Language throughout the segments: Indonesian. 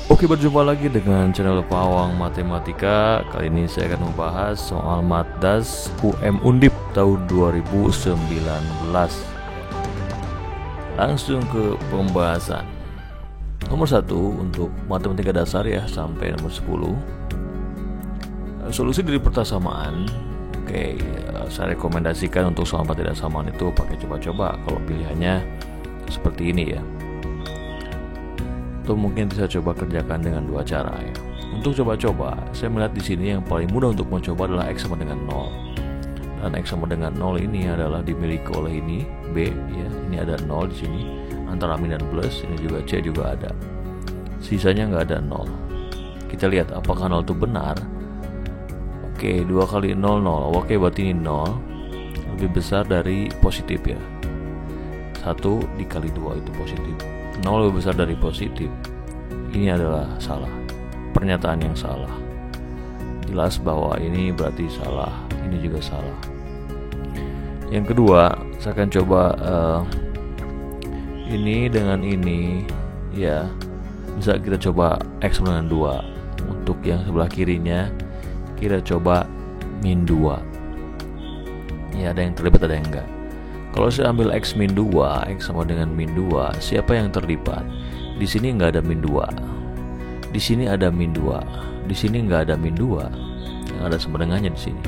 Oke, berjumpa lagi dengan channel Pawang Matematika. Kali ini saya akan membahas soal Matdas UM Undip tahun 2019. Langsung ke pembahasan. Nomor 1 untuk matematika dasar ya, sampai nomor 10. Solusi dari pertasamaan. Oke, saya rekomendasikan untuk soal pertidasamaan itu pakai coba-coba kalau pilihannya seperti ini ya. Atau mungkin bisa coba kerjakan dengan dua cara ya. Untuk coba-coba, saya melihat di sini yang paling mudah untuk mencoba adalah X sama dengan 0. Dan X sama dengan 0 ini adalah dimiliki oleh ini B ya. Ini ada 0 di sini antara min dan plus, ini juga C juga ada. Sisanya nggak ada 0. Kita lihat apakah 0 itu benar. Oke, 2 kali 0 0. Oke, berarti ini 0 lebih besar dari positif ya. 1 dikali 2 itu positif. 0 lebih besar dari positif. Ini adalah salah. Pernyataan yang salah. Jelas bahwa ini berarti salah. Ini juga salah. Yang kedua, saya akan coba ini dengan ini ya. Bisa kita coba X dengan 2. Untuk yang sebelah kirinya kita coba min 2. Ya, ada yang terlibat ada yang enggak. Kalau saya ambil X min 2, X sama dengan min 2, siapa yang terlibat? Di sini nggak ada min 2. Di sini ada min 2. Di sini nggak ada min 2. Yang ada sama dengannya di sini.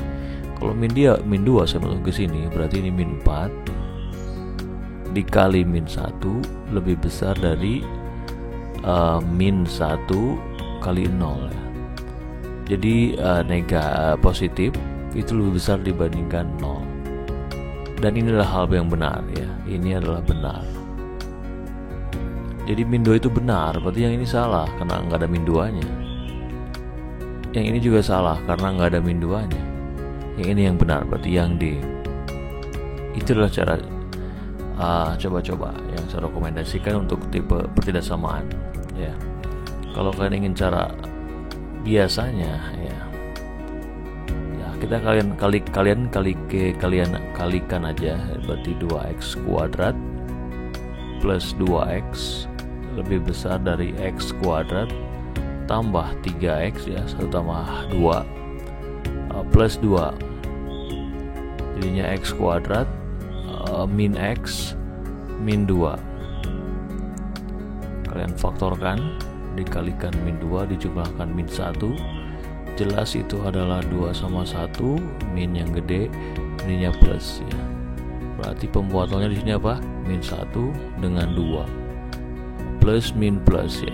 Kalau min 2 saya masuk ke sini, berarti ini min 4 dikali min 1 lebih besar dari min 1 kali 0 ya. Jadi positif itu lebih besar dibandingkan 0. Dan ini adalah hal yang benar ya. Ini adalah benar. Jadi min 2 itu benar, berarti yang ini salah karena nggak ada min 2-nya. Yang ini juga salah karena nggak ada min 2-nya. Yang ini yang benar, berarti yang D. Itu adalah cara coba-coba yang saya rekomendasikan untuk tipe pertidaksamaan ya. Kalau kalian ingin cara biasanya ya, kita kalian kalikan aja, berarti 2x kuadrat plus 2x lebih besar dari x kuadrat tambah 3x ya, 1 tambah 2 plus 2, jadinya x kuadrat min x min 2. Kalian faktorkan, dikalikan min 2 dijumlahkan min 1. Jelas itu adalah 2 sama 1, min yang gede, ininya plus ya. Berarti pembuatannya di sini apa? Min 1 dengan 2. Plus min plus ya.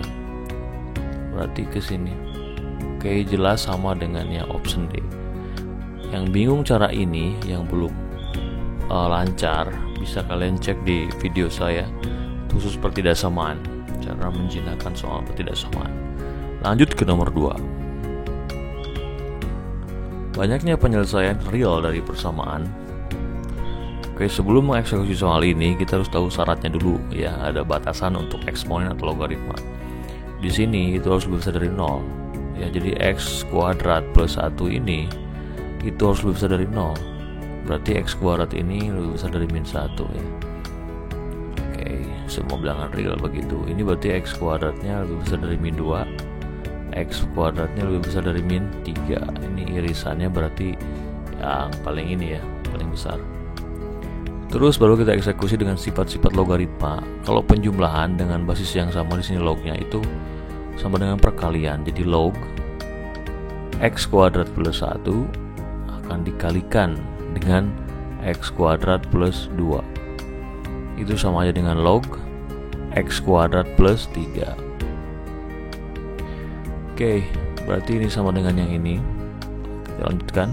Berarti ke sini. Oke, jelas sama dengan yang option D. Yang bingung cara ini, yang belum lancar, bisa kalian cek di video saya khusus pertidaksamaan, cara menjinakkan soal pertidaksamaan. Lanjut ke nomor 2. Banyaknya penyelesaian real dari persamaan. Oke, sebelum mengeksekusi soal ini kita harus tahu syaratnya dulu ya. Ada batasan untuk eksponen atau logaritma. Di sini itu harus lebih besar dari 0 ya. Jadi x kuadrat plus 1 ini itu harus lebih besar dari 0. Berarti x kuadrat ini lebih besar dari min 1 ya. Oke, semua bilangan real begitu. Ini berarti x kuadratnya lebih besar dari min 2. X kuadratnya lebih besar dari min 3. Ini irisannya berarti yang paling ini ya, paling besar. Terus baru kita eksekusi dengan sifat-sifat logaritma. Kalau penjumlahan dengan basis yang sama, di sini lognya itu sama dengan perkalian. Jadi log x kuadrat plus 1 akan dikalikan dengan x kuadrat plus 2. Itu sama aja dengan log x kuadrat plus 3. Oke, berarti ini sama dengan yang ini. Kita lanjutkan.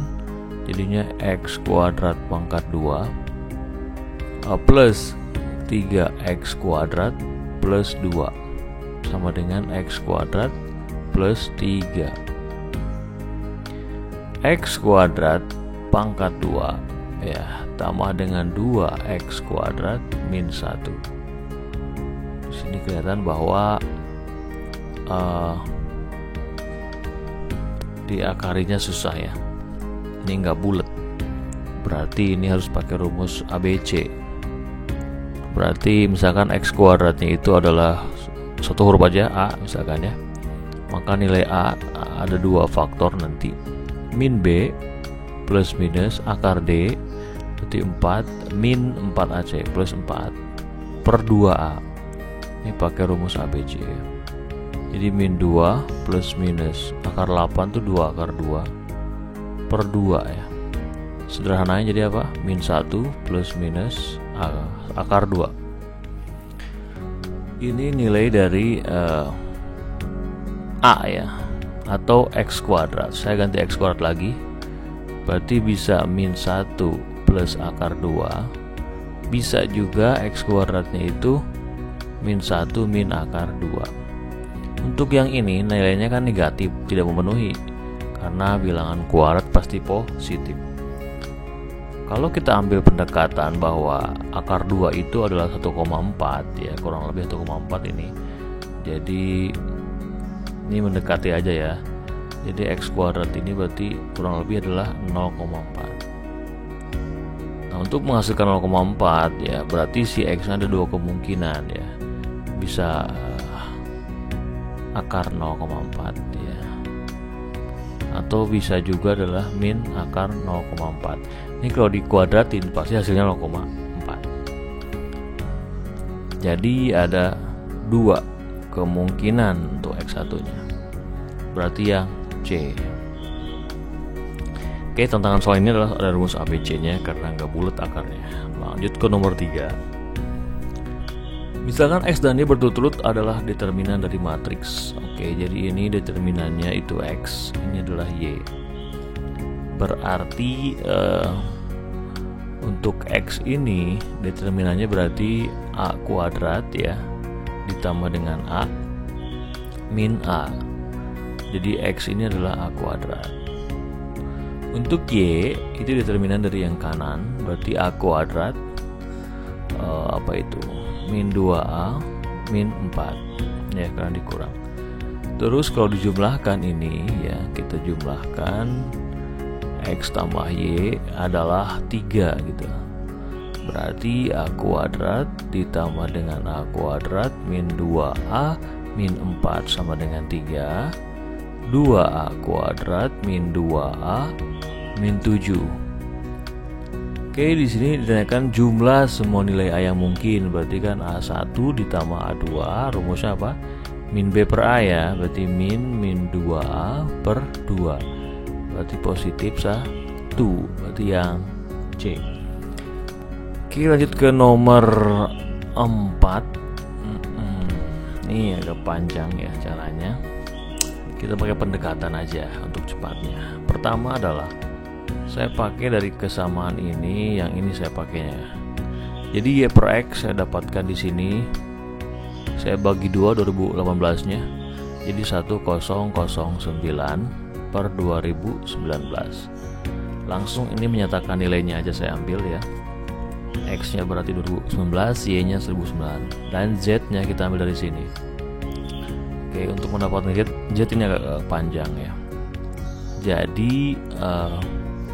Jadinya x kuadrat pangkat 2 plus 3x kuadrat plus 2 sama dengan x kuadrat plus 3. X kuadrat pangkat 2 ya, tambah dengan 2x kuadrat min 1. Di sini kelihatan bahwa diakarinya susah ya. Ini nggak bulat. Berarti ini harus pakai rumus ABC. Berarti misalkan x kuadratnya itu adalah satu huruf aja A misalkan ya. maka nilai A ada 2 faktor nanti, min B plus minus akar D berarti 4 min 4AC plus 4 per 2A. Ini pakai rumus ABC ya. Jadi min 2 plus minus akar 8 itu 2 akar 2 per 2 ya. Sederhananya jadi apa? Min 1 plus minus akar 2. Ini nilai dari A ya, atau X kuadrat. Saya ganti X kuadrat lagi, berarti bisa min 1 plus akar 2. Bisa juga X kuadratnya itu min 1 min akar 2. Untuk yang ini nilainya kan negatif, tidak memenuhi, karena bilangan kuadrat pasti positif. Kalau kita ambil pendekatan bahwa akar 2 itu adalah 1,4 ya, kurang lebih 1,4 ini. Jadi ini mendekati aja ya. Jadi X kuadrat ini berarti kurang lebih adalah 0,4. Nah, untuk menghasilkan 0,4 ya, berarti si X ada 2 kemungkinan ya. Bisa akar 0,4 ya, atau bisa juga adalah min akar 0,4. Ini kalau dikuadratin pasti hasilnya 0,4. Jadi ada 2 kemungkinan untuk X1 nya, berarti yang C. Oke, tantangan soal ini adalah ada rumus ABC nya karena nggak bulat akarnya. Lanjut ke nomor 3. Misalkan X dan Y berturut-turut adalah determinan dari matriks. Oke, jadi ini determinannya itu X, ini adalah Y. Berarti untuk X ini determinannya berarti A kuadrat ya, ditambah dengan A min A. Jadi X ini adalah A kuadrat. Untuk Y itu determinan dari yang kanan, berarti A kuadrat min 2A min 4 ya, karena dikurang. Terus kalau dijumlahkan ini ya, kita jumlahkan X tambah Y adalah 3 gitu. Berarti A kuadrat ditambah dengan A kuadrat min 2A min 4 sama dengan 3. 2A kuadrat min 2A min 7. Oke, di sini ditanyakan jumlah semua nilai A yang mungkin. Berarti kan A1 ditambah A2, rumusnya apa? Min B per A ya, berarti min 2A per 2. Berarti positif 1, berarti yang C. Oke, lanjut ke nomor 4. Ini agak panjang ya caranya. Kita pakai pendekatan aja untuk cepatnya. Pertama adalah saya pakai dari kesamaan ini, yang ini saya pakainya. Jadi Y per X saya dapatkan di sini. Saya bagi 2 2018-nya. Jadi 1009 per 2019. Langsung ini menyatakan nilainya aja saya ambil ya. X-nya berarti 2019, Y-nya 1009, dan Z-nya kita ambil dari sini. Oke, untuk mendapatkan Z ini agak panjang ya. Jadi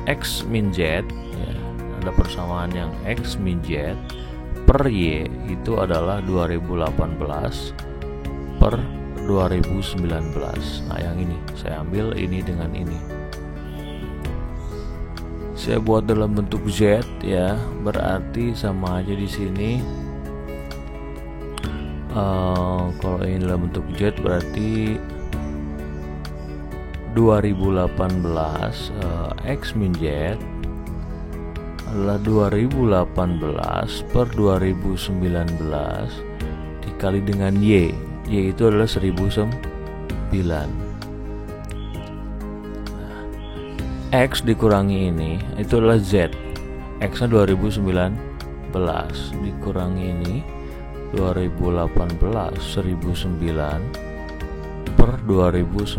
X min Z ya, ada persamaan yang X min Z per Y itu adalah 2018 per 2019. Nah, yang ini saya ambil ini dengan ini. Saya buat dalam bentuk Z ya, berarti sama aja di sini. Kalau ini dalam bentuk Z berarti 2018 X min Z adalah 2018 per 2019 dikali dengan Y. Y itu adalah 1009. X dikurangi ini itu adalah Z. X nya 2019 dikurangi ini 2018 1009 per 2019,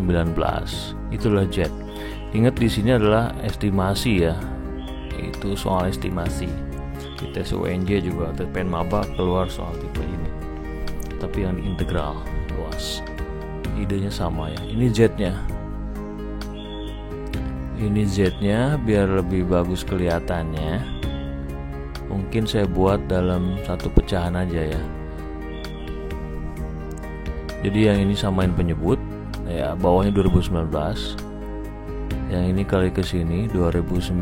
itulah Z. Ingat di sini adalah estimasi ya, itu soal estimasi. Di tes UNJ juga TPN Maba keluar soal tipe ini, tapi yang integral luas. Idenya sama ya. Ini Z-nya. Ini Z-nya biar lebih bagus kelihatannya. Mungkin saya buat dalam satu pecahan aja ya. Jadi yang ini samain penyebut, ya, bawahnya 2019. Yang ini kali ke sini 2019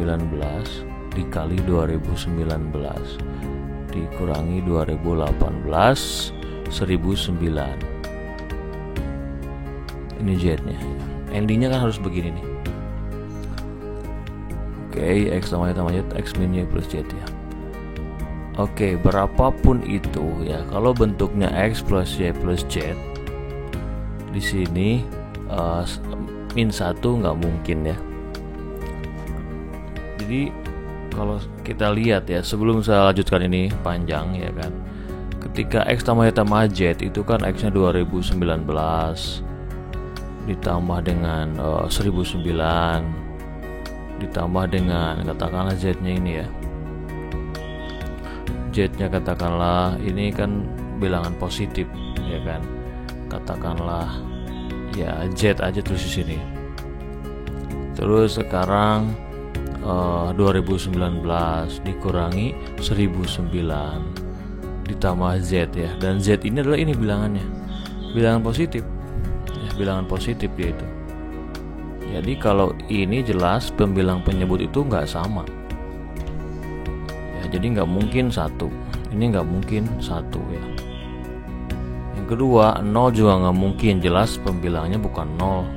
dikali 2019 dikurangi 2018 1009. Ini Z-nya. Endingnya kan harus begini nih. Oke, X tambah Y, X min Y plus Z ya. Oke, berapapun itu ya, kalau bentuknya X plus Y plus Z, di sini min 1 nggak mungkin ya. Jadi kalau kita lihat ya, sebelum saya lanjutkan ini panjang ya kan, ketika X tambah Y tambah Z itu kan X nya 2019 ditambah dengan 1009 ditambah dengan katakanlah Z nya ini ya, Z nya katakanlah ini kan bilangan positif ya kan, katakanlah ya Z aja terus di sini. Terus sekarang 2019 dikurangi 1009 ditambah Z ya, dan Z ini adalah ini bilangannya, bilangan positif ya, bilangan positif yaitu. Jadi kalau ini jelas pembilang penyebut itu nggak sama ya, jadi nggak mungkin satu, ini nggak mungkin satu ya. Yang kedua, 0 juga nggak mungkin, jelas pembilangnya bukan 0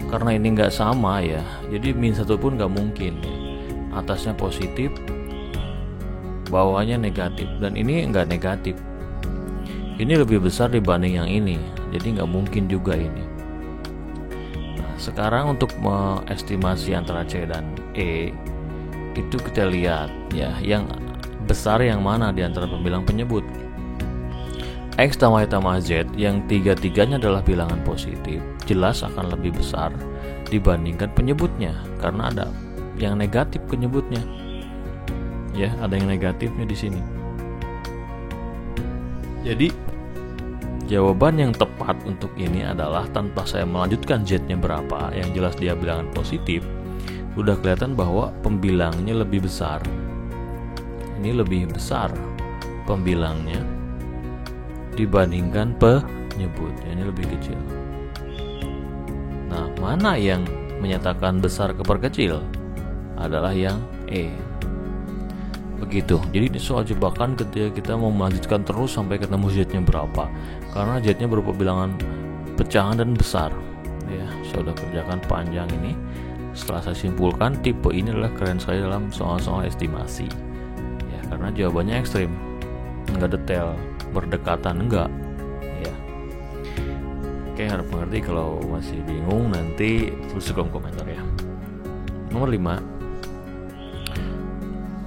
karena ini nggak sama ya, jadi min 1 pun nggak mungkin ya. Atasnya positif, bawahnya negatif, dan ini nggak negatif, ini lebih besar dibanding yang ini, jadi nggak mungkin juga ini. Nah, sekarang untuk mengestimasi antara C dan E itu kita lihat ya, yang besar yang mana di antara pembilang penyebut. X tambah Y tambah Z yang tiga-tiganya adalah bilangan positif, jelas akan lebih besar dibandingkan penyebutnya karena ada yang negatif penyebutnya. Ya, ada yang negatifnya di sini. Jadi jawaban yang tepat untuk ini adalah tanpa saya melanjutkan Z-nya berapa, yang jelas dia bilangan positif, udah kelihatan bahwa pembilangnya lebih besar. Ini lebih besar pembilangnya dibandingkan penyebut, ini lebih kecil. Nah, mana yang menyatakan besar keperkecil adalah yang E. Begitu. Jadi ini soal jebakan ketika kita mau melanjutkan terus sampai ketemu Z-nya berapa, karena Z-nya berupa bilangan pecahan dan besar ya. Saya sudah kerjakan panjang ini. Setelah saya simpulkan, tipe ini adalah keren sekali dalam soal-soal estimasi ya, karena jawabannya ekstrim, nggak detail, berdekatan enggak ya. Oke, harap mengerti. Kalau masih bingung nanti tulis di kolom komentar ya. Nomor 5,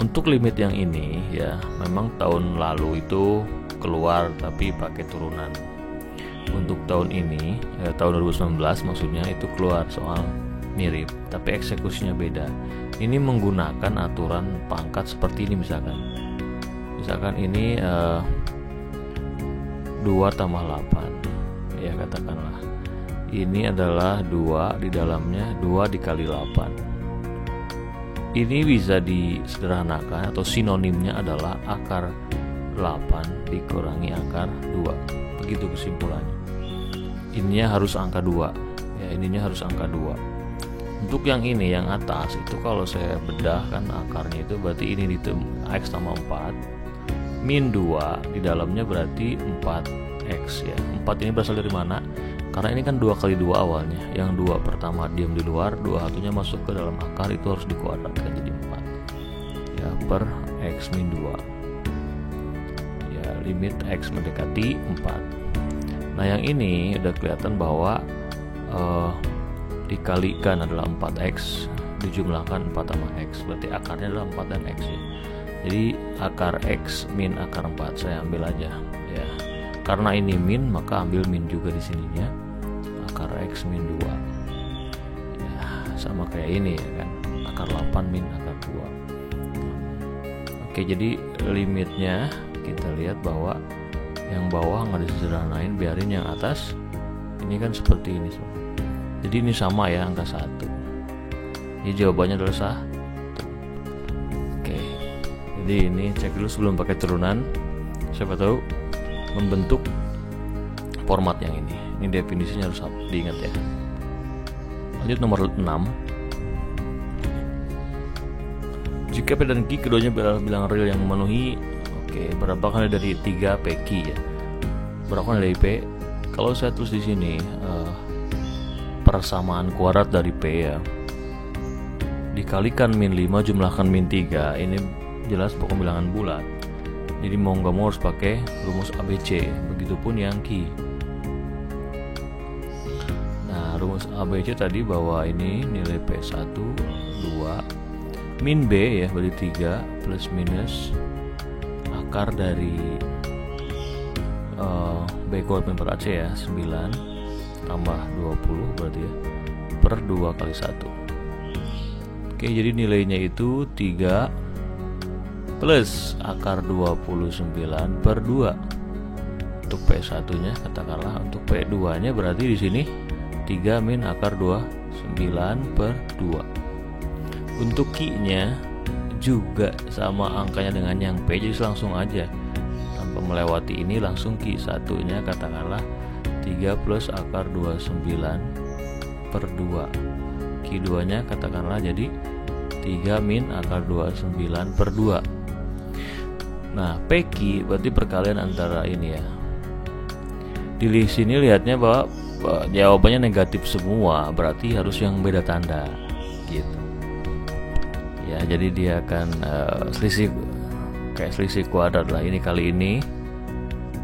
untuk limit yang ini ya, memang tahun lalu itu keluar tapi pakai turunan. Untuk tahun ini ya, tahun 2019 maksudnya, itu keluar soal mirip tapi eksekusinya beda. Ini menggunakan aturan pangkat seperti ini, misalkan ini 2 tambah 8 ya, katakanlah ini adalah 2, di dalamnya 2 dikali 8. Ini bisa disederhanakan atau sinonimnya adalah akar 8 dikurangi akar 2. Begitu kesimpulannya. Ininya harus angka 2 ya, ininya harus angka 2. Untuk yang ini, yang atas itu kalau saya bedah kan akarnya itu berarti ini X tambah 4 min 2, di dalamnya berarti 4X ya. 4 ini berasal dari mana? Karena ini kan 2 kali 2 awalnya. Yang 2 pertama diam di luar, 2 satunya masuk ke dalam akar, itu harus dikuadratkan jadi 4 ya, per X min 2 ya, limit X mendekati 4. Nah, yang ini udah kelihatan bahwa dikalikan adalah 4X, dijumlahkan 4 sama X, berarti akarnya adalah 4 dan X ya. Jadi akar X min akar 4 saya ambil aja ya. Karena ini min, maka ambil min juga di sininya. Akar X min 2 ya, sama kayak ini ya kan, akar 8 min akar 2. Oke, jadi limitnya kita lihat bahwa yang bawah nggak disederhanain, biarin yang atas. Ini kan seperti ini. Jadi ini sama ya, angka 1. Ini jawabannya adalah sah. Oke, jadi ini cek dulu sebelum pakai turunan, siapa tahu membentuk format yang ini. Ini definisinya harus diingat ya. Lanjut nomor 6. Jika P dan Q keduanya adalah bilangan real yang memenuhi berakar dari 3 PQ ya. Berakar dari P. Kalau saya tulis di sini persamaan kuadrat dari P ya, dikalikan min 5 jumlahkan min 3, ini jelas pokok bilangan bulat. Jadi mau nggak mau harus pakai rumus ABC. Begitupun yang Q. Nah, rumus ABC tadi bahwa ini nilai P1 2 min B ya, berarti 3 plus minus akar dari B kuadrat min 4AC ya, 9 tambah 20 berarti ya, per 2 kali 1. Oke, jadi nilainya itu 3 plus akar 29 per 2 untuk P1 nya katakanlah. Untuk P2 nya berarti di sini 3 min akar 29 per 2. Untuk Q nya juga sama angkanya dengan yang P, jadi langsung aja tanpa melewati ini, langsung Q1 nya katakanlah 3 plus akar 29 per 2. Q2 nya katakanlah jadi 3 min akar 29 per 2. Nah, PQ berarti perkalian antara ini ya. Di sini lihatnya bahwa jawabannya negatif semua, berarti harus yang beda tanda gitu. Ya, jadi dia akan selisih kayak selisih kuadrat lah. Ini kali ini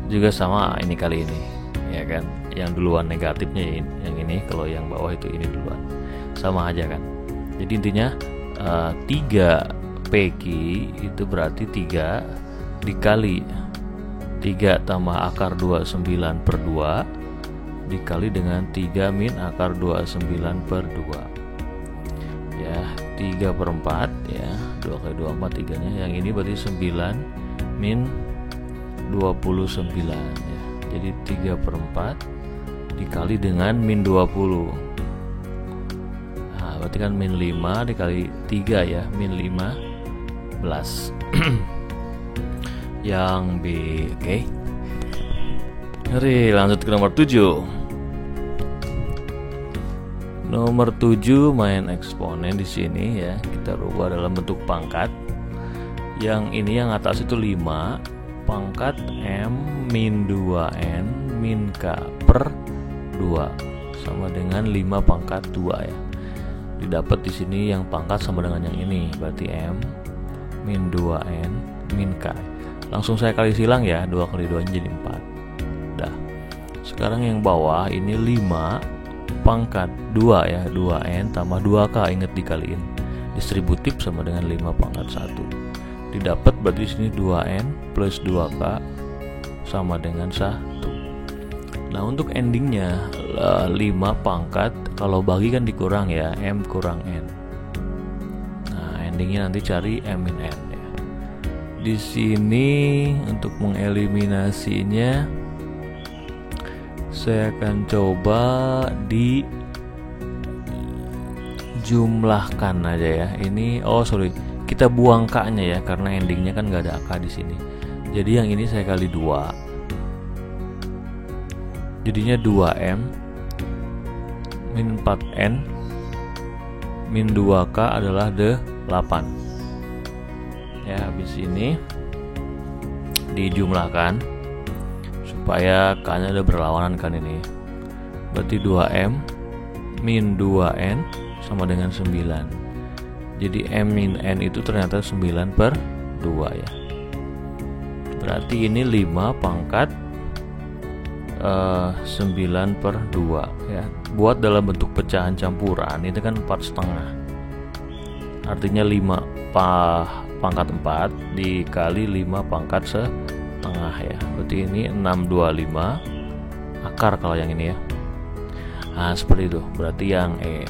juga sama ini kali ini, ya kan? Yang duluan negatifnya yang ini, kalau yang bawah itu ini duluan. Sama aja kan. Jadi intinya 3 PQ itu berarti 3 dikali 3 tambah akar 29 per 2 dikali dengan 3 min akar 29 per 2 ya, 3 per 4 ya, 2 kali 2 4 3 nya, yang ini berarti 9 min 29 ya. Jadi 3 per 4 dikali dengan min 20. Nah, berarti kan min 5 dikali 3 ya, min 15 yang B. Oke. Mari lanjut ke nomor 7. Nomor 7 main eksponen di sini ya. Kita rubah dalam bentuk pangkat. Yang ini yang atas itu 5 pangkat M min 2N min K per 2 sama dengan 5 pangkat 2 ya. Didapat di sini yang pangkat sama dengan yang ini, berarti M min 2N min K. Langsung saya kali silang ya, 2 kali 2 jadi 4. Dah. Sekarang yang bawah ini 5 pangkat 2 ya, 2N tambah 2K, ingat dikaliin. Distributif sama dengan 5 pangkat 1. Didapat berarti sini 2N plus 2K sama dengan 1. Nah, untuk endingnya 5 pangkat, kalau bagi kan dikurang ya, M kurang N. Nah, endingnya nanti cari M min N ya. Di sini untuk mengeliminasinya saya akan coba dijumlahkan aja ya. Ini kita buang K-nya ya, karena endingnya kan nggak ada K di sini. Jadi yang ini saya kali 2. Jadinya 2M min 4N min 2K adalah 8. Ya, habis ini dijumlahkan supaya K-nya ada berlawanan kan ini. Berarti 2M min 2N sama dengan 9. Jadi M min N itu ternyata 9 per 2 ya. Berarti ini 5 pangkat 9 per 2 ya. Buat dalam bentuk pecahan campuran itu kan 4,5. Artinya 5 pangkat 4 dikali 5 pangkat setengah ya. Berarti ini 625 akar kalau yang ini ya. Nah, seperti itu. Berarti yang E.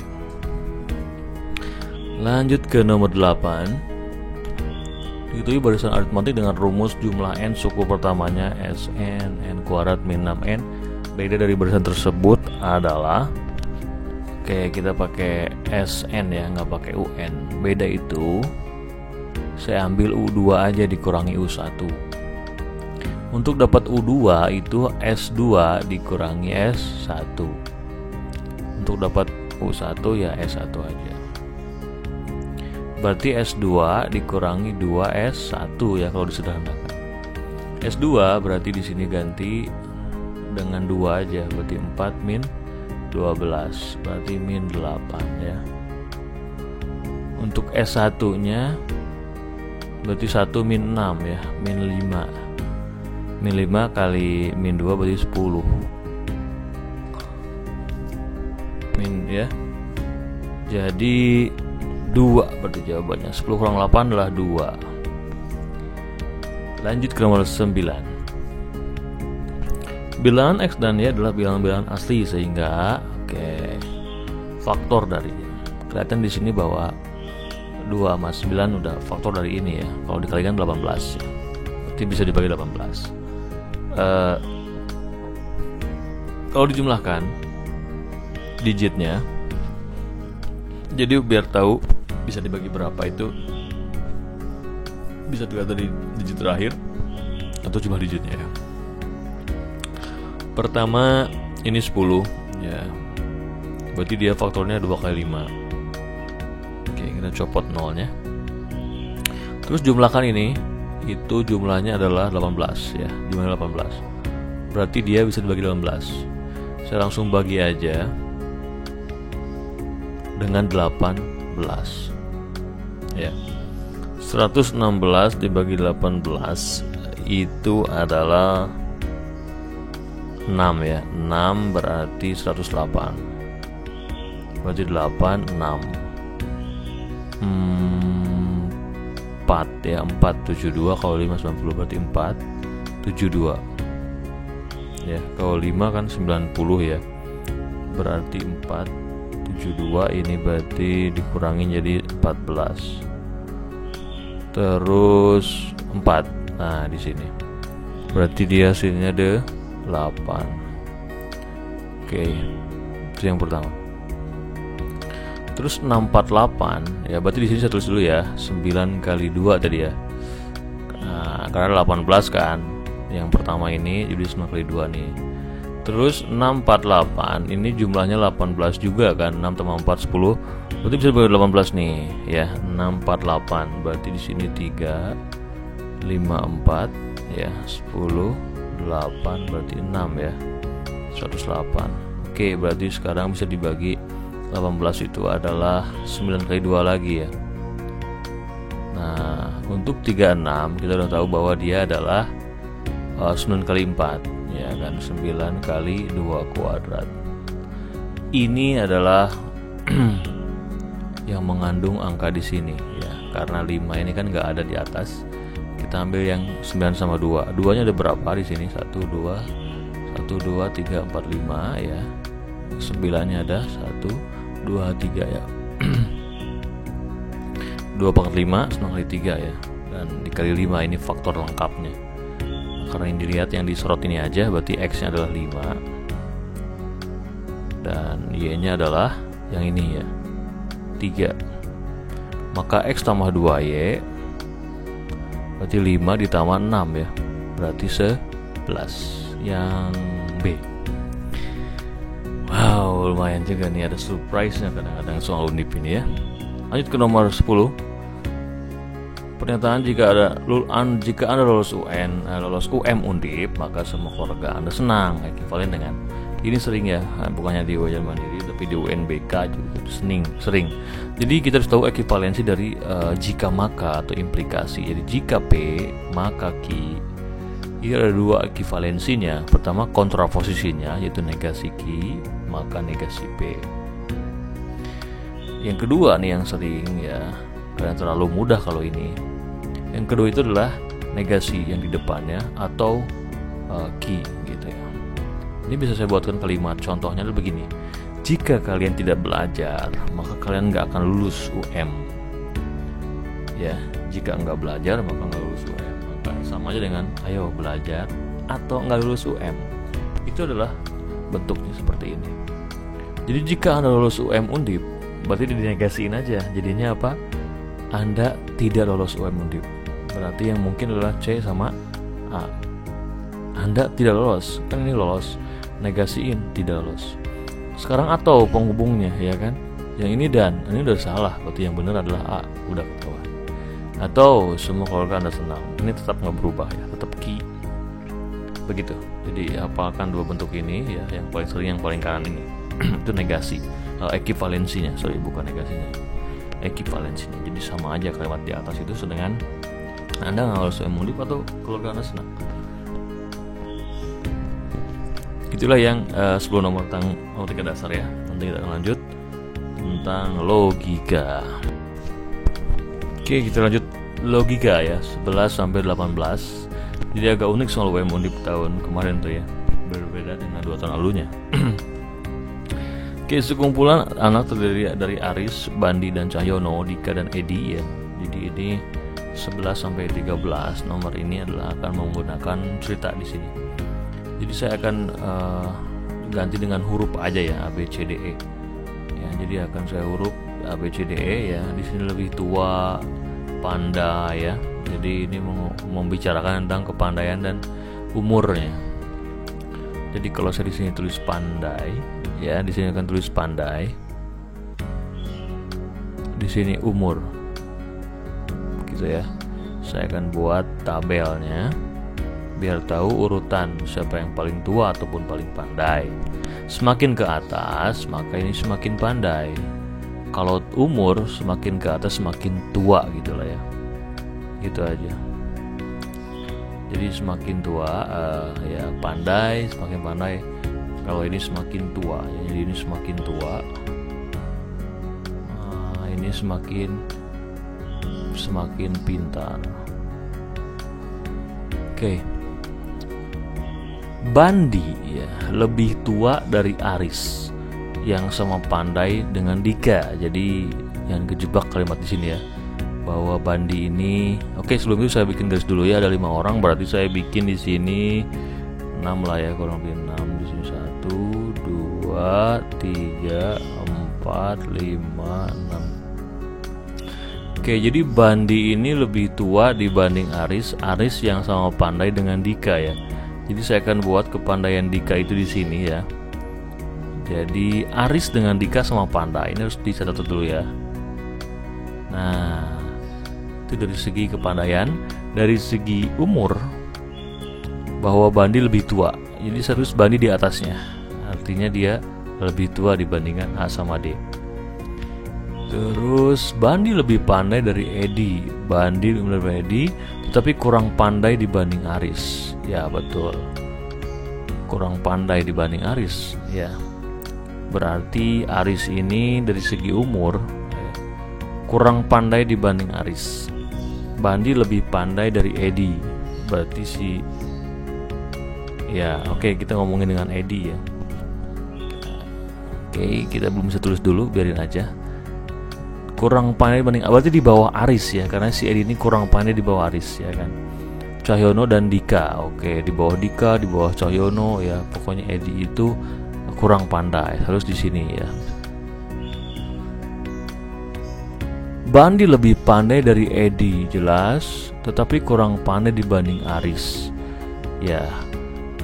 Lanjut ke nomor 8. Diketahui barisan aritmatik dengan rumus jumlah N suku pertamanya Sn N kuadrat min 6N. Beda dari barisan tersebut adalah kita pakai Sn ya, nggak pakai UN. Beda itu saya ambil U2 aja dikurangi U1. Untuk dapat U2 itu S2 dikurangi S1. Untuk dapat U1 ya S1 aja. Berarti S2 dikurangi 2S1 ya kalau disederhanakan. S2 berarti di sini ganti dengan 2 aja, berarti 4 min 12, berarti min 8 ya. Untuk S1 nya berarti 1 min 6 ya, min 5. Min 5 kali min 2 berarti 10 min ya. Jadi 2 berarti jawabannya. 10 kurang 8 adalah 2. Lanjut ke nomor 9. Bilangan X dan Y adalah bilangan-bilangan asli sehingga faktor darinya. Kelihatan di sini bahwa 2 sama 9 udah faktor dari ini ya. Kalau dikalikan 18 ya. Berarti bisa dibagi 18. Kalau dijumlahkan digitnya, jadi biar tahu bisa dibagi berapa itu bisa dilihat dari digit terakhir atau jumlah digitnya ya. Pertama ini 10 ya, berarti dia faktornya 2 kali 5. Oke, kita copot nolnya. Terus jumlahkan ini, itu jumlahnya adalah 18 ya, jumlahnya 18. Berarti dia bisa dibagi 18. Saya langsung bagi aja dengan 18 ya. 116 dibagi 18 itu adalah 6 ya. 6 berarti 108. Berarti 8 6 4 ya, 472. Kalau 5 90 berarti 472 ya. Kalau 5 kan 90 ya, berarti 472. Ini berarti dikurangi jadi 14. Terus 4. Nah, di sini. Berarti dia hasilnya ada 8. Oke. Itu yang pertama. Terus 648 ya, berarti di sini saya tulis dulu ya. 9 kali 2 tadi ya. Nah, karena 18 kan. Yang pertama ini jadi 9 kali 2 nih. Terus 648 ini jumlahnya 18 juga kan. 6 tambah 4 10. Berarti bisa dibagi 18 nih ya. 648 berarti di sini 3 54 ya, 10 8 berarti 6 ya. 108. Oke, berarti sekarang bisa dibagi 18 itu adalah 9 kali 2 lagi ya. Nah, untuk 36 kita udah tahu bahwa dia adalah 9 kali 4 ya kan, 9 kali 2 kuadrat. Ini adalah yang mengandung angka di sini ya, karena 5 ini kan nggak ada di atas. Kita ambil yang 9 sama 2. 2 nya ada berapa di sini? 1 2 3 4 5 ya. 9 nya ada 1 2 3 ya. 2 pangkat 5 9 kali 3 ya. Dan dikali 5 ini faktor lengkapnya. Karena yang dilihat yang disorot ini aja, berarti X nya adalah 5 dan Y nya adalah yang ini ya, 3. Maka X tambah 2Y berarti 5 ditambah 6 ya, berarti 11. Yang B. Wow, lumayan juga nih, ada surprise-nya kadang-kadang soal undip ini ya. Lanjut ke nomor 10. Pernyataan jika Anda lolos lolos UM Undip, maka semua keluarga Anda senang. Ekivalen dengan ini sering ya, bukannya di Wajar Mandiri tapi di UNBK juga sering. Jadi kita harus tahu ekivalensi dari jika maka atau implikasi. Jadi jika P maka Q. Ini ada 2 ekivalensinya. Pertama kontraposisinya, yaitu negasi Q maka negasi P. Yang kedua nih yang sering ya, karena terlalu mudah kalau ini. Yang kedua itu adalah negasi yang di depannya atau Q gitu ya. Ini bisa saya buatkan kalimat. Contohnya adalah begini. Jika kalian tidak belajar, maka kalian nggak akan lulus UM. Ya, jika nggak belajar maka nggak lulus UM. Maka sama aja dengan ayo belajar atau nggak lulus UM. Itu adalah bentuknya seperti ini. Jadi jika Anda lulus UM Undip, berarti dinegasiin aja. Jadinya apa? Anda tidak lolos UM Undip. Berarti yang mungkin adalah C sama A. Anda tidak lolos. Kan ini lolos. Negasiin, tidak lolos. Sekarang atau penghubungnya, ya kan? Yang ini dan, ini udah salah. Berarti yang benar adalah A. Udah ketahuan. Atau semua keluarga Anda senang. Ini tetap nggak berubah ya, tetap ki. Begitu. Jadi hafalkan dua bentuk ini ya, yang paling sering, yang paling kanan ini. Itu negasi. Ekivalensinya, bukan negasinya. Ekivalensinya. Jadi sama aja kalimat di atas itu dengan Anda nggak harus emundip atau keluarga Anda senang. Itulah yang 10 nomor tentang matematika dasar ya. Nanti kita akan lanjut tentang logika. Oke, kita lanjut logika ya, 11 sampai 18. Jadi agak unik soal UM Undip tahun kemarin tuh ya. Berbeda dengan 2 tahun lalunya. Oke, sekumpulan anak terdiri dari Aris, Bandi dan Cahyono, Dika dan Edi ya. Jadi ini 11 sampai 13 nomor ini adalah akan menggunakan cerita di sini. Jadi saya akan ganti dengan huruf aja ya, A B C D E. Ya, jadi akan saya huruf A B C D E ya. Di sini lebih tua, pandai ya. Jadi ini membicarakan tentang kepandaian dan umurnya. Jadi kalau saya di sini tulis pandai, ya di sini akan tulis pandai. Di sini umur, gitu ya. Saya akan buat tabelnya biar tahu urutan siapa yang paling tua ataupun paling pandai. Semakin ke atas maka ini semakin pandai. Kalau umur semakin ke atas semakin tua gitulah ya. Gitu aja. Jadi semakin tua ya pandai, semakin pandai. Kalau ini semakin tua, ya, jadi ini semakin tua. Ini semakin pintar. Oke. Bandi ya lebih tua dari Aris yang sama pandai dengan Dika. Jadi yang kejebak kalimat di sini ya, bahwa Bandi ini, oke, sebelum itu saya bikin garis dulu ya, ada 5 orang, berarti saya bikin di sini 6 lah ya, kurang lebih 6 di sini 1 2 3 4 5 6. Oke, jadi Bandi ini lebih tua dibanding Aris yang sama pandai dengan Dika ya. Jadi saya akan buat kepandaian Dika itu di sini ya. Jadi Aris dengan Dika sama pandai. Ini harus dicatat dulu ya. Nah, itu dari segi kepandaian. Dari segi umur, bahwa Bandi lebih tua. Jadi saya tulis Bandi di atasnya. Artinya dia lebih tua dibandingkan A sama D. Terus Bandi lebih pandai dari Edi. Bandi lebih pandai dari Edi, tetapi kurang pandai dibanding Aris. Ya betul, kurang pandai dibanding Aris. Ya, berarti Aris ini dari segi umur kurang pandai dibanding Aris. Bandi lebih pandai dari Edi. Berarti ya oke, kita ngomongin dengan Edi ya. Oke, kita belum bisa tulis dulu, biarin aja. Kurang pandai dibanding, berarti di bawah Aris ya, karena si Edi ini kurang pandai di bawah Aris ya kan. Cahyono dan Dika, oke, di bawah Dika, di bawah Cahyono ya. Pokoknya Edi itu kurang pandai, harus di sini ya. Bandi lebih pandai dari Edi, jelas, tetapi kurang pandai dibanding Aris. Ya,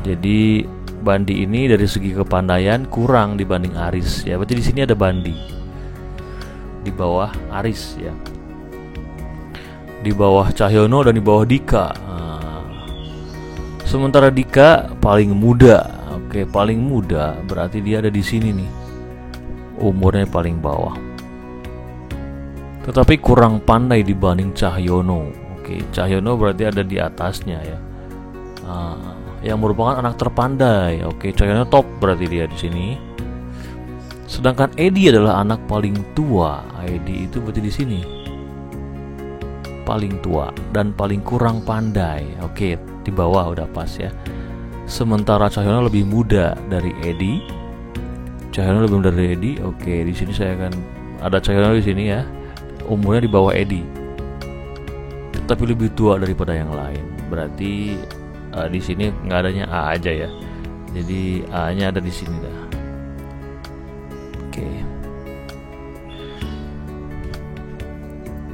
jadi Bandi ini dari segi kepandaian kurang dibanding Aris ya. Berarti di sini ada Bandi di bawah Aris ya, di bawah Cahyono dan di bawah Dika. Sementara Dika paling muda. Oke, paling muda berarti dia ada di sini nih. Umurnya paling bawah. Tetapi kurang pandai dibanding Cahyono. Oke, Cahyono berarti ada di atasnya ya. Yang merupakan anak terpandai. Oke, Cahyono top berarti dia di sini. Sedangkan Edi adalah anak paling tua. Edi itu berarti di sini paling tua dan paling kurang pandai. Oke, di bawah udah pas ya. Sementara Cahyono lebih muda dari Edi. Cahyono lebih muda dari Edi. Oke, di sini saya akan ada Cahyono di sini ya. Umurnya di bawah Edi, tetapi lebih tua daripada yang lain. Berarti di sini nggak adanya A aja ya. Jadi A-nya ada di sini dah.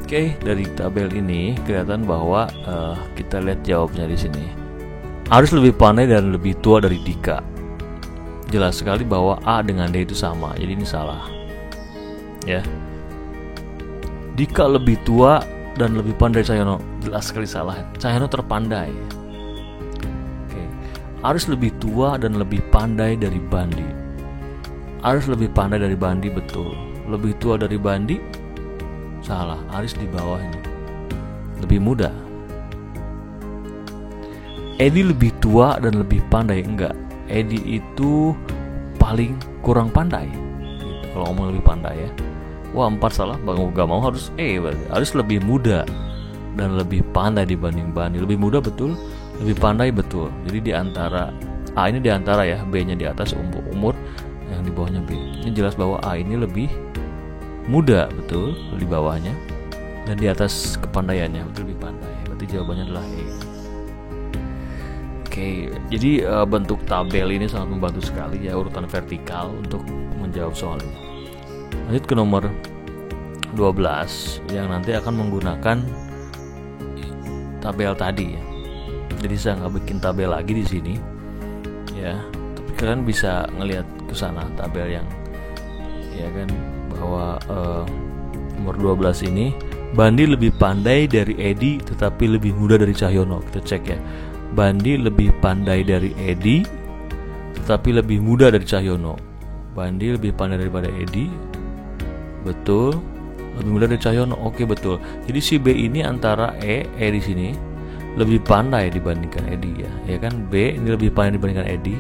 Oke, dari tabel ini kelihatan bahwa kita lihat jawabnya di sini. Aris lebih pandai dan lebih tua dari Dika. Jelas sekali bahwa A dengan D itu sama, jadi ini salah. Ya. Dika lebih tua dan lebih pandai dari Cahyono. Jelas sekali salah. Cahyono terpandai. Oke. Aris lebih tua dan lebih pandai dari Bandi. Aris lebih pandai dari Bandi, betul. Lebih tua dari Bandi, salah. Aris di bawah ini. Lebih muda. Edi lebih tua dan lebih pandai, enggak. Edi itu paling kurang pandai. Gitu, kalau ngomong lebih pandai ya. Wah, 4 salah, gak mau harus berarti. Aris lebih muda dan lebih pandai dibanding Bandi. Lebih muda betul, lebih pandai betul. Jadi di antara A ini di antara ya, B-nya di atas umur, yang di bawahnya B. Ini jelas bahwa A ini lebih muda betul di bawahnya, dan di atas kepandaiannya betul lebih pandai. Berarti jawabannya adalah E. Oke, jadi bentuk tabel ini sangat membantu sekali ya, urutan vertikal untuk menjawab soal ini. Lanjut ke nomor 12 yang nanti akan menggunakan tabel tadi ya. Jadi saya nggak bikin tabel lagi di sini ya, tapi kalian bisa ngelihat ke sana tabel yang ya kan, bahwa nomor 12 ini Bandi lebih pandai dari Edi tetapi lebih muda dari Cahyono. Kita cek ya. Bandi lebih pandai dari Edi tetapi lebih muda dari Cahyono. Bandi lebih pandai daripada Edi, betul. Lebih muda dari Cahyono, oke betul. Jadi si B ini antara E di sini lebih pandai dibandingkan Edi ya kan. B ini lebih pandai dibandingkan Edi,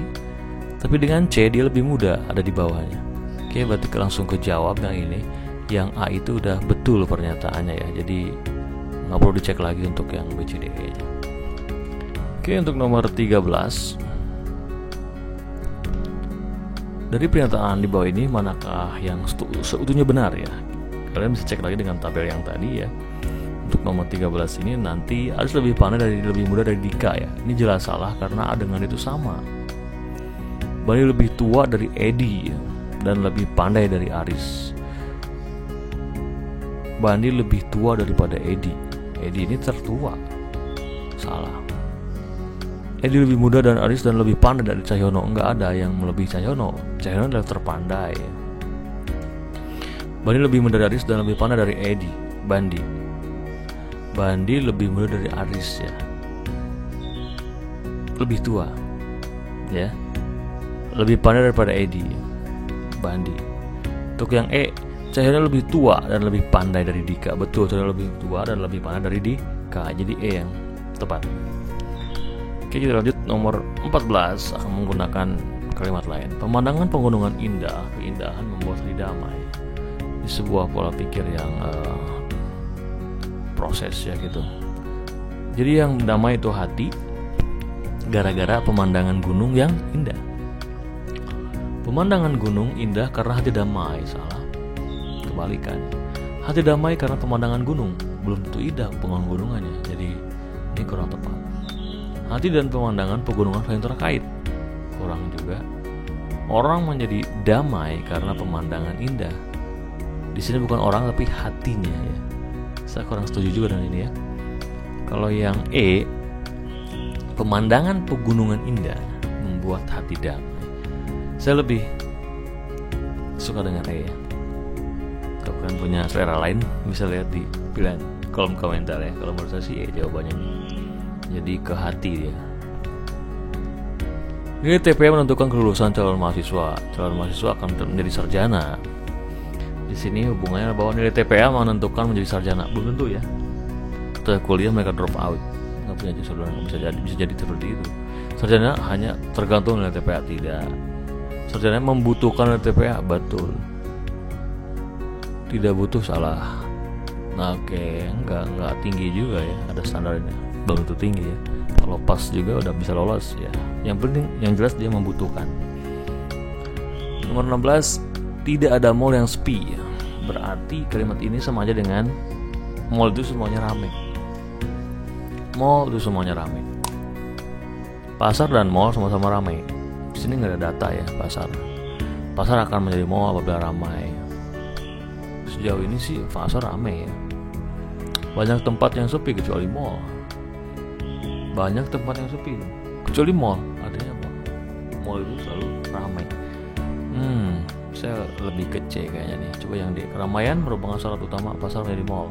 tapi dengan C dia lebih muda, ada di bawahnya. Oke, berarti langsung ke jawab yang ini. Yang A itu udah betul pernyataannya ya, jadi nggak perlu dicek lagi untuk yang B, C, D, E nya. Oke, untuk nomor 13, dari pernyataan di bawah ini manakah yang seutuhnya benar ya? Kalian bisa cek lagi dengan tabel yang tadi ya. Untuk nomor 13 ini nanti Aris lebih pandai dari lebih muda dari Dika ya. Ini jelas salah karena A dengan itu sama. Bandi lebih tua dari Edi ya, dan lebih pandai dari Aris. Bandi lebih tua daripada Edi. Edi ini tertua, salah. Edi lebih muda dan Aris dan lebih pandai dari Cahyono. Enggak ada yang melebihi Cahyono. Cahyono adalah terpandai. Bandi lebih muda dari Aris dan lebih pandai dari Edi. Bandi lebih muda dari Aris ya. Lebih tua ya. Lebih pandai daripada Edi. Bandi. Untuk yang E, Cahyono lebih tua dan lebih pandai dari Dika. Betul, Cahyono lebih tua dan lebih pandai dari Dika. Jadi E yang tepat. Oke, kita lanjut nomor 14 akan menggunakan kalimat lain. Pemandangan pegunungan indah, keindahan membuat hati damai. Ini sebuah pola pikir yang proses ya gitu. Jadi yang damai itu hati gara-gara pemandangan gunung yang indah. Pemandangan gunung indah karena hati damai, salah. Kebalikan. Hati damai karena pemandangan gunung, belum tentu indah pegunungannya. Jadi ini kurang tepat. Hati dan pemandangan pegunungan saling terkait, kurang juga. Orang menjadi damai karena pemandangan indah. Di sini bukan orang tapi hatinya ya. Saya kurang setuju juga dengan ini ya. Kalau yang E, pemandangan pegunungan indah membuat hati damai. Saya lebih suka dengan E ya. Kalau kalian punya selera lain bisa lihat di pilihan kolom komentar ya. Kalau menurut saya sih E jawabannya ini. Jadi ke hati dia. Nilai TPA menentukan kelulusan calon mahasiswa. Calon mahasiswa akan menjadi sarjana. Di sini hubungannya bahwa nilai TPA menentukan menjadi sarjana. Belum tentu ya. Setelah kuliah mereka drop out. Nggak punya saudara, bisa jadi seperti itu. Sarjana hanya tergantung nilai TPA, tidak. Sarjana membutuhkan nilai TPA, betul. Tidak butuh, salah. Nah, oke, enggak tinggi juga ya, ada standarnya. Belum tentu tinggi ya. Kalau pas juga udah bisa lolos ya. Yang penting yang jelas dia membutuhkan. Nomor 16, tidak ada mall yang sepi ya. Berarti kalimat ini sama aja dengan mall itu semuanya ramai. Mall itu semuanya ramai. Pasar dan mall sama-sama ramai. Di sini nggak ada data ya pasar. Pasar akan menjadi mall apabila ramai. Sejauh ini sih pasar ramai ya. Banyak tempat yang sepi kecuali mall. Banyak tempat yang sepi. kecuali mall. Adanya mall itu selalu ramai. Saya lebih ke C kayaknya nih. Coba yang D, keramaian merupakan syarat utama pasar menjadi mall.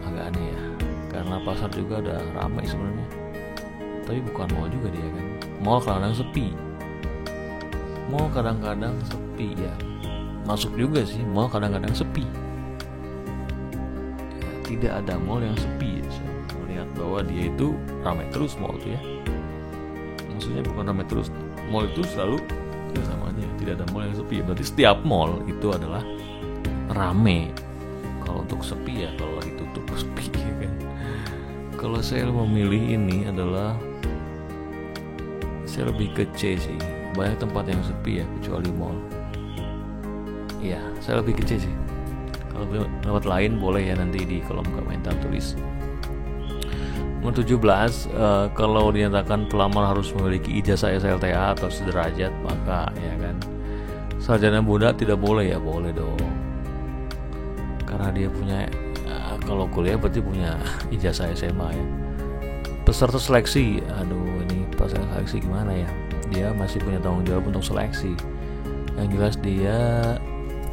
Agak aneh ya, karena pasar juga ada ramai sebenarnya, tapi bukan mall juga dia kan. Mall kadang-kadang sepi ya, masuk juga sih. Mall kadang-kadang sepi ya, tidak ada mall yang sepi ya. Saya melihat bahwa dia itu ramai terus mall itu ya. Maksudnya bukan ramai terus, mall itu selalu ya sama aja, tidak ada mall yang sepi. Berarti setiap mall itu adalah rame. Kalau untuk sepi ya kalau lagi tutup sepi ya kan. Kalau saya memilih ini adalah, saya lebih ke C sih. Banyak tempat yang sepi ya kecuali mall. Iya, saya lebih ke C sih. Kalau tempat lain boleh ya nanti di kolom komentar tulis. Nomor 17, kalau dinyatakan pelamar harus memiliki ijazah SLTA atau sederajat, maka ya kan sarjana muda tidak boleh ya. Boleh dong, karena dia punya kalau kuliah berarti punya ijazah SMA ya. Peserta seleksi, aduh ini peserta seleksi gimana ya, dia masih punya tanggung jawab untuk seleksi. Yang jelas dia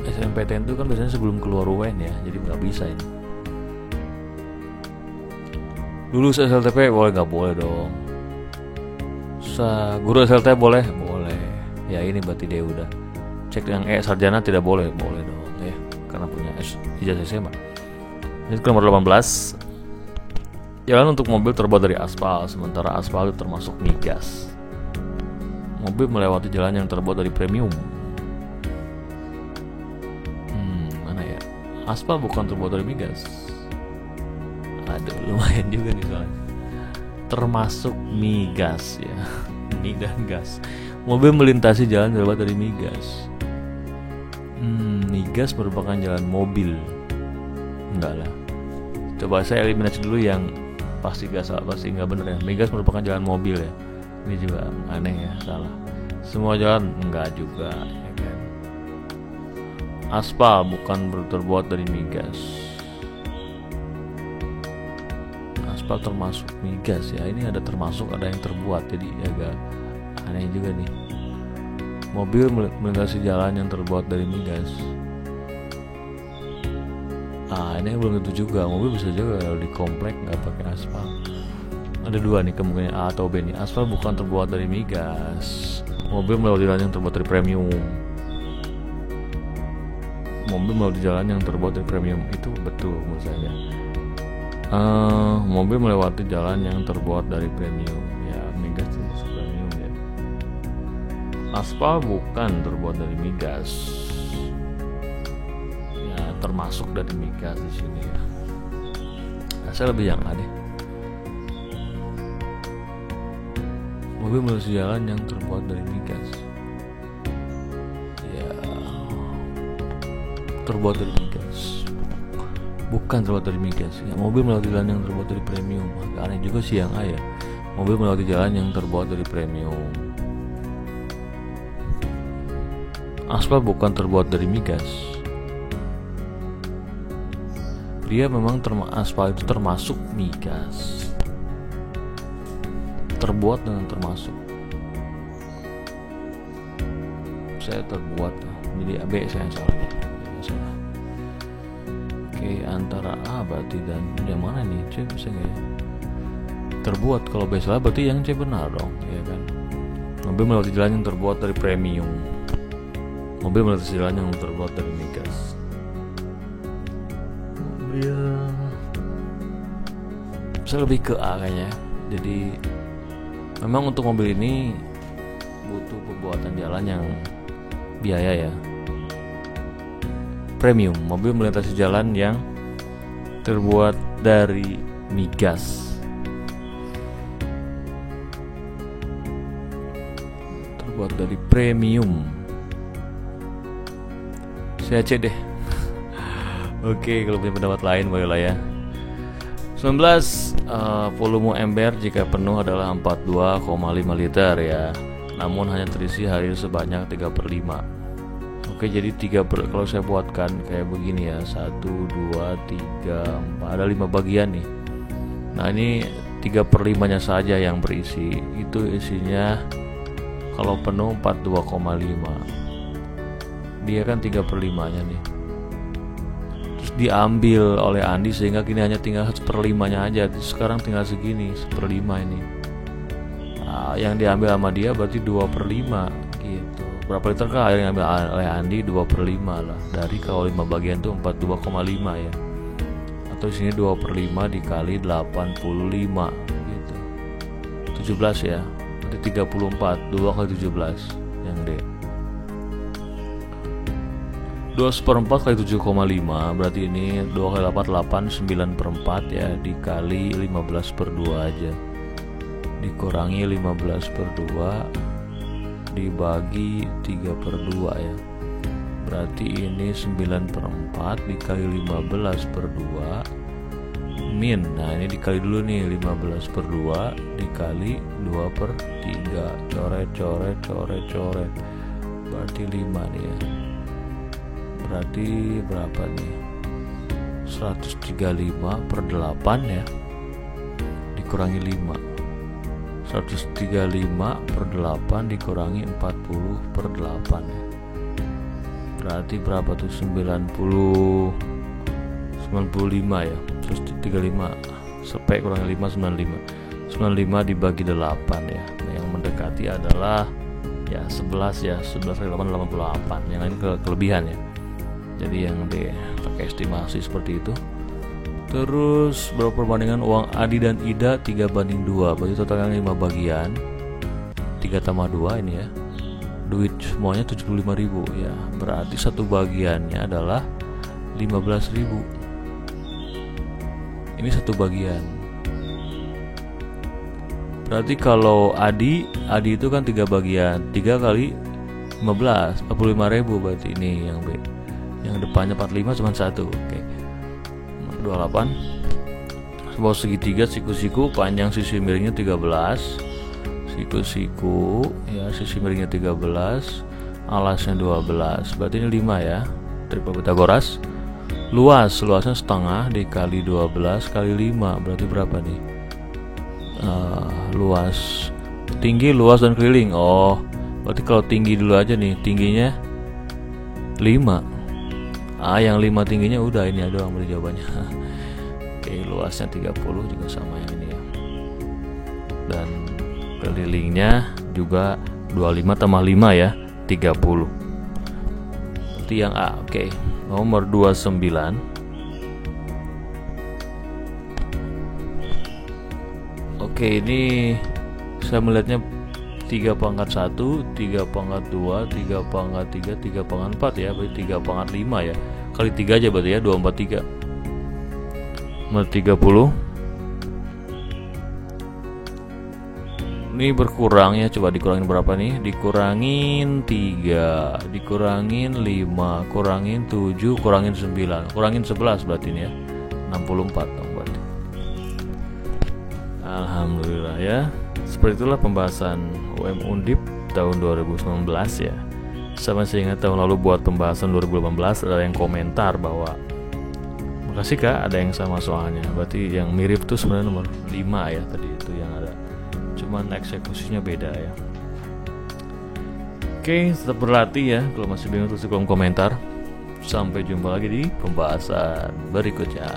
SNMPTN itu kan biasanya sebelum keluar UN ya, jadi nggak bisa ini. Lulus SLTP boleh nggak? Boleh dong. Guru SLT boleh? Boleh. Ya ini berarti dia udah. Cek yang sarjana tidak boleh? Boleh dong ya, karena punya ijazah SMA. Ini nomor 18. Jalan untuk mobil terbuat dari aspal, sementara aspal itu termasuk migas. Mobil melewati jalan yang terbuat dari premium. Mana ya? Aspal bukan terbuat dari migas. Ada lumayan juga nih soalnya. Termasuk migas ya. Mie dan gas. Mobil melintasi jalan terbuat dari migas. Migas merupakan jalan mobil. Enggak lah. Coba saya eliminasi dulu yang pasti gas, pasti nggak bener ya. Migas merupakan jalan mobil ya. Ini juga aneh ya, salah. Semua jalan enggak juga ya kan. Aspal bukan terbuat dari migas. Aspal termasuk migas ya. Ini ada termasuk, ada yang terbuat, jadi agak aneh juga nih. Mobil melintasi jalan yang terbuat dari migas. Ini belum tentu juga. Mobil bisa juga kalau di komplek nggak pakai aspal. Ada dua nih kemungkinan, A atau B nih. Aspal bukan terbuat dari migas. Mobil melewati jalan yang terbuat dari premium. Mobil melewati jalan yang terbuat dari premium, itu betul menurut saya. Mobil melewati jalan yang terbuat dari premium. Ya, migas termasuk premium ya. Aspal bukan terbuat dari migas. Ya, termasuk dari migas di sini ya. Nah, saya lebih yang A deh. Mobil melewati jalan yang terbuat dari migas. Ya, terbuat dari migas. Bukan terbuat dari migas ya. Mobil melewati jalan yang terbuat dari premium. Agak aneh juga sih yang A ya. Mobil melewati jalan yang terbuat dari premium. Aspal bukan terbuat dari migas. Dia memang aspal itu termasuk migas. Terbuat dengan termasuk. Saya terbuat, jadi B saya yang salah. Oke, antara A berarti dan yang mana nih? C bisa nggak ya? Terbuat, kalau B salah berarti yang C benar dong, ya kan? Mobil melewati jalan yang terbuat dari premium. Mobil melewati jalan yang terbuat dari migas. Mobil, saya lebih ke A kayaknya. Jadi memang untuk mobil ini butuh pembuatan jalan yang biaya ya. Premium, mobil melintasi jalan yang terbuat dari migas. Terbuat dari premium. Saya C deh. Oke, kalau punya pendapat lain boleh lah ya. 19, volume ember jika penuh adalah 42,5 liter ya. Namun hanya terisi air sebanyak 3/5. Oke, jadi kalau saya buatkan kayak begini ya, 1, 2, 3, 4, ada 5 bagian nih. Nah ini 3/5 saja yang berisi. Itu isinya kalau penuh 42,5. Dia kan 3/5 nih. Terus diambil oleh Andi sehingga kini hanya tinggal 1/5 aja. Sekarang tinggal segini 1/5 ini. Nah, yang diambil sama dia berarti 2/5 gitu. Berapa liter kah air yang diambil oleh Andi? 2/5 lah. Dari kalau 5 bagian tuh 42,5 ya. Atau sini 2/5 dikali 85 gitu. 17 ya. Berarti 34. 2 kali 17 yang D. 2/4 kali 7,5 berarti ini 2 kali 8 8 9/4 ya, dikali 15/2 aja, dikurangi 15/2 dibagi 3/2 ya, berarti ini 9/4 dikali 15/2 min, nah ini dikali dulu nih, 15/2 dikali 2/3, coret berarti 5 nih ya. Berarti berapa nih? 135/8 ya, dikurangi 5. 135/8 dikurangi 40/8 ya. Berarti berapa tuh? 95 ya. Terus 35 sepek kurang 5 95 dibagi 8 ya. Nah, yang mendekati adalah ya 11 ya, 11 kali 8 88. Yang lain kelebihan ya. Jadi yang D pakai estimasi seperti itu. Terus berapa perbandingan uang Adi dan Ida? 3/2. Berarti totalnya 5 bagian. 3 tambah 2 ini ya. Duit semuanya 75.000 ya. Berarti satu bagiannya adalah 15.000. Ini satu bagian. Berarti kalau Adi itu kan 3 bagian. 3 kali 15 45.000 berarti ini yang B. Yang depannya 45 cuma 1. Oke. 28. Sebuah segitiga siku-siku, panjang sisi miringnya 13. Siku-siku ya, sisi miringnya 13, alasnya 12. Berarti ini 5 ya. Triple Pythagoras. Luasnya setengah dikali 12 kali 5. Berarti berapa nih? Luas, tinggi, luas dan keliling. Oh, berarti kalau tinggi dulu aja nih, tingginya 5. Yang 5 tingginya udah ini ada doang berarti jawabannya. Oke, luasnya 30 juga sama yang ini ya. Dan kelilingnya juga 25 tambah 5 ya, 30. Berarti yang A. Oke, nomor 29. Oke, ini saya melihatnya 3/1, 3/2, 3/3, 3/4 ya, berarti 3/5 ya. Kali 3 aja berarti ya, 2/3. 30. Ini berkurang ya, coba dikurangin berapa nih? Dikurangin 3, dikurangin 5, kurangin 7, kurangin 9, kurangin 11 berarti ini ya. 64 dong berarti. Alhamdulillah ya. Seperti itulah pembahasan UM Undip tahun 2019 ya. Sama saya ingat tahun lalu buat pembahasan 2018 ada yang komentar bahwa makasih kak, ada yang sama soalnya. Berarti yang mirip tuh sebenarnya nomor 5 ya tadi itu yang ada. Cuman eksekusinya beda ya. Oke, tetap berlatih ya. Kalau masih bingung tulis di kolom komentar. Sampai jumpa lagi di pembahasan berikutnya.